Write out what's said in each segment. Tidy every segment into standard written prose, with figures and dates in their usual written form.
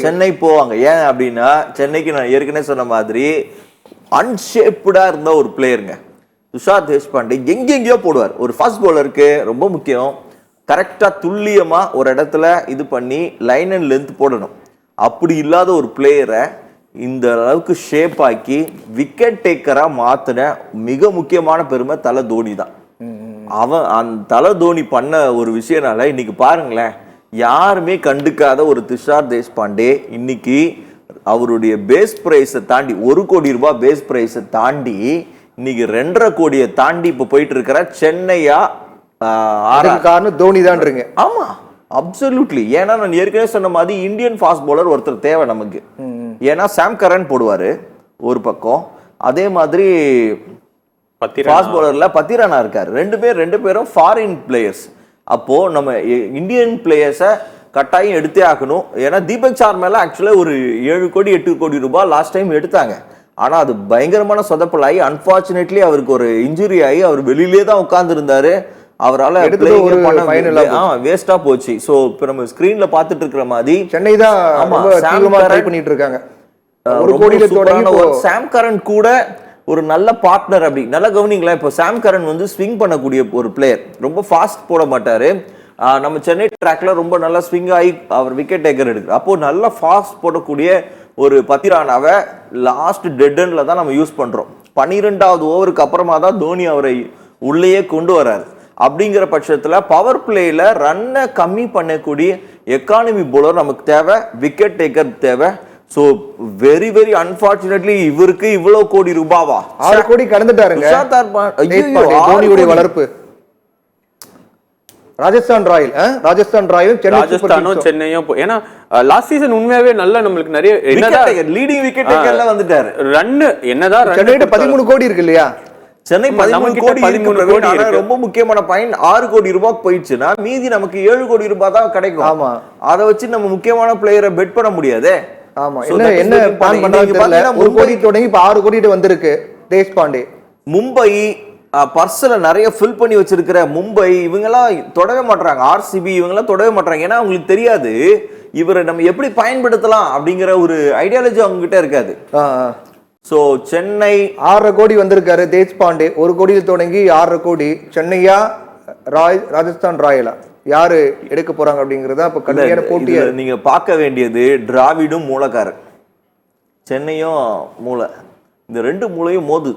சென்னை போவாங்க. ஏன் அப்படின்னா சென்னைக்கு நான் ஏற்கனவே சொன்ன மாதிரி அன்ஷேப்டா இருந்த ஒரு பிளேயருங்க துஷார் தேஷ்பாண்டே. எங்கெங்கயோ போடுவார். ஒரு ஃபாஸ்ட் பவுலருக்கு ரொம்ப முக்கியம் கரெக்டா துல்லியமா ஒரு இடத்துல இது பண்ணி லைன் அண்ட் லென்த் போடணும். அப்படி இல்லாத ஒரு பிளேயரை இந்த அளவுக்கு ஷேப் ஆக்கி விக்கெட் டேக்கரா மாத்தின மிக முக்கியமான பெருமை தலை தோனி தான். அவன் அந்த தலை தோனி பண்ண ஒரு விஷயனால இன்னைக்கு பாருங்களேன், யாருமே கண்டுக்காத ஒரு துஷார் தேஷ்பாண்டே இன்னைக்கு அவருடைய பேஸ் பிரைஸை தாண்டி 1 கோடி ரூபாய் பேஸ் பிரைஸை தாண்டி இன்னைக்கு 2.5 கோடியை தாண்டி இப்ப போயிட்டு இருக்கிற சென்னையா காரணம் தோனி தான். ஆமா, அப்சல்யூட்லி. ஏன்னா நான் ஏற்கனவே சொன்ன மாதிரி இந்தியன் ஃபாஸ்ட் பவுலர் ஒருத்தர் தேவை நமக்கு. ஏன்னா சாம் கரன் போடுவாரு ஒரு பக்கம், அதே மாதிரி ஃபாஸ்ட் பவுலர்ல பத்திரானா இருக்காரு. ரெண்டு பேரும் ஃபாரின் பிளேயர்ஸ். அப்போ நம்ம இந்தியன் பிளேயர்ஸை கட்டாயம் எடுத்தே ஆகணும். ஏன்னா தீபக் சார்மேல ஆக்சுவலா ஒரு 7 கோடி 8 கோடி ரூபாய் லாஸ்ட் டைம் எடுத்தாங்க. ஆனா அது பயங்கரமான சொதப்பலாகி அன்பார்ச்சுனேட்லி அவருக்கு ஒரு இன்ஜுரி ஆகி அவர் வெளியிலே தான் உட்கார்ந்து இருந்தாரு. அவரால் வேஸ்டா போச்சு. சோ இப்ப நம்ம ஸ்கிரீன்ல பாத்துட்டு இருக்கிற மாதிரி சென்னை தான் ட்ரை பண்ணிட்டு இருக்காங்க. சாம் கரன் கூட ஒரு நல்ல பார்ட்னர். அப்படி நல்லா கவனிங்களா, இப்போ சாம் கரன் வந்து ஸ்விங் பண்ணக்கூடிய ஒரு பிளேயர், ரொம்ப ஃபாஸ்ட் போட மாட்டாரு. நம்ம சென்னை ட்ராக்ல ரொம்ப நல்லா ஸ்விங் ஆகி அவர் விக்கெட் டேக்கர் எடுக்கிறார். அப்போ நல்லா ஃபாஸ்ட் போடக்கூடிய ஒரு பத்திரானாவை லாஸ்ட் டெட் எண்ட்ல தான் நம்ம யூஸ் பண்றோம். 12வது ஓவருக்கு அப்புறமா தான் தோனி அவரை உள்ளேயே கொண்டு வராரு. அப்படிங்கிற பட்சத்துல பவர் பிளேல ரன்னை கம்மி பண்ணக்கூடிய எக்கானமி பவுலர் நமக்கு தேவை, விக்கெட் டேக்கர் தேவை. சோ வெரி வெரி அன்பார்ச்சுனேட்லி இவருக்கு இவ்வளவு கோடி ரூபாவா 6 கோடி கடந்துட்டாருங்க. தோனியுடைய வளர்ப்பு ராஜஸ்தான் ராயலும் சென்னையும். ஏன்னா லாஸ்ட் சீசன் உண்மையாவே நல்ல நம்மளுக்கு நிறைய லீடிங் விக்கெட் டேக்கர்ல வந்துட்டாரு. ரன் என்னதான் சென்னையிட்ட 13 கோடி இருக்கு இல்லையா? சென்னை 13 கோடி. ரொம்ப முக்கியமான பாயிண்ட், 6 கோடி ரூபாய் போயிடுச்சுன்னா மீதி நமக்கு 7 கோடி ரூபாய் தான் கிடைக்கும். ஆமா, அதை வச்சு நம்ம முக்கியமான பிளேயரை பெட் பண்ண முடியாது. ஆமா, என்ன பிளான் பண்றாங்க? 1 கோடி தொடங்கி இப்ப 6 கோடி வந்திருக்கு தேஷ்பாண்டே. மும்பை பர்சல நிறைய ஃபில் பண்ணி வச்சிருக்கிற மும்பை இவங்கெல்லாம் தொடவே மாட்டாங்க. ஆர்சிபி இவங்கெல்லாம் தொடவே மாட்டாங்க. ஏன்னா அவங்களுக்கு தெரியாது இவரை நம்ம எப்படி பயன்படுத்தலாம் அப்படிங்கிற ஒரு ஐடியாலஜி அவங்க கிட்ட இருக்காது. சோ சென்னை 6 கோடி வந்திருக்காரு தேஷ்பாண்டே. 1 கோடியில் தொடங்கி 6 கோடி. சென்னையா ராஜஸ்தான் ராயலா யாரு எடுக்க போறாங்க அப்படிங்கறத அப்ப கடுமையான போட்டி. நீங்க பார்க்க வேண்டியது டிராவிடும் மூலக்காரர், சென்னையும் மூளை. இந்த 2 மூளையும் மோது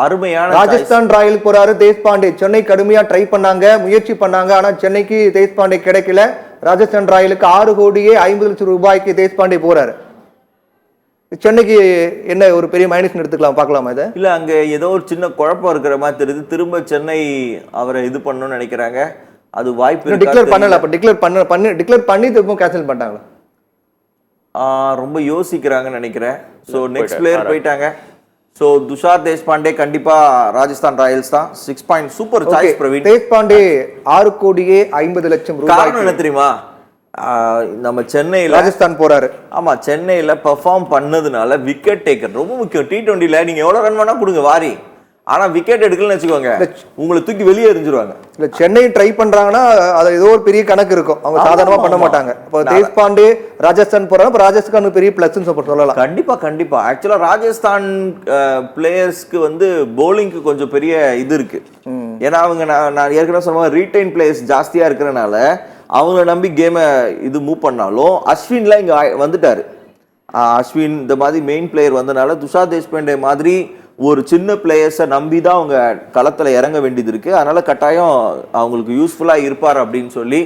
அருமையான. ராஜஸ்தான் ராயல் போறாரு தேஷ்பாண்டே. சென்னை கடுமையா ட்ரை பண்ணாங்க, முயற்சி பண்ணாங்க. ஆனா சென்னைக்கு தேஷ்பாண்டே கிடைக்கல. ராஜஸ்தான் ராயலுக்கு 6 கோடியே 50 லட்சம் ரூபாய்க்கு தேஷ்பாண்டே போறாரு. சென்னைக்கு என்ன ஒரு பெரிய மைனஸ் எடுத்துக்கலாம், பார்க்கலாமா இதை? இல்ல, அங்க ஏதோ ஒரு சின்ன குழப்பம் இருக்கிற மாதிரி தெரியுது. திரும்ப சென்னை அவரை இது பண்ணணும்னு நினைக்கிறாங்க. அது வாய்ப்பு டிக்ளேர் பண்ணல. அப்ப டிக்ளேர் பண்ணி திரும்ப கேன்சல் பண்ணிட்டாங்களா? ரொம்ப யோசிக்கிறாங்கன்னு நினைக்கிறேன். சோ நெக்ஸ்ட் பிளேயர் போயிட்டாங்க. சோ துஷார் தேஷ்பாண்டே கண்டிப்பா ராஜஸ்தான் ராயல்ஸ் தான். 6 point super choice Praveen. Deshpande 6 கோடியே 50 லட்சம் ரூபாய். காரணம் என்ன தெரியுமா? நம்ம சென்னையில ராஜஸ்தான் போறாரு. ஆமா, சென்னையில பெர்ஃபார்ம் பண்ணதுனால விக்கெட் டேக்கர் ரொம்ப முக்கியம். T20ல நீங்க எவ்வளவு ரன் வேணா கொடுங்க வாரி, ஆனா விக்கெட் எடுக்கலன்னு வச்சுக்கோங்க, உங்களை தூக்கி வெளியே எறிஞ்சிருவாங்க. இல்ல சென்னை ட்ரை பண்றாங்கன்னா அது ஏதோ ஒரு பெரிய கணக்கு இருக்கும். அவங்க சாதாரணமா பண்ண மாட்டாங்க. இப்போ தேஷ்பாண்டே ராஜஸ்தான் போறாங்க, ராஜஸ்தான் பெரிய பிளஸ் சொல்லலாம். கண்டிப்பா கண்டிப்பா. ஆக்சுவலா ராஜஸ்தான் பிளேயர்ஸ்க்கு வந்து போலிங்க்கு கொஞ்சம் பெரிய இது இருக்கு. ஏன்னா அவங்க நான் ஏற்கனவே சொன்ன ரீடைன் பிளேயர்ஸ் ஜாஸ்தியா இருக்கிறனால அவங்கள நம்பி கேமை இது மூவ் பண்ணாலும் அஸ்வின்லாம் இங்க வந்துட்டாரு. அஸ்வின் இந்த மாதிரி மெயின் பிளேயர் வந்தனால துஷார் தேஷ்பாண்டே மாதிரி ஒரு சின்ன பிளேயர்ஸை நம்பி தான் அவங்க களத்துல இறங்க வேண்டியது இருக்கு. அதனால கட்டாயம் அவங்களுக்கு யூஸ்ஃபுல்லா இருப்பார் அப்படின்னு சொல்லி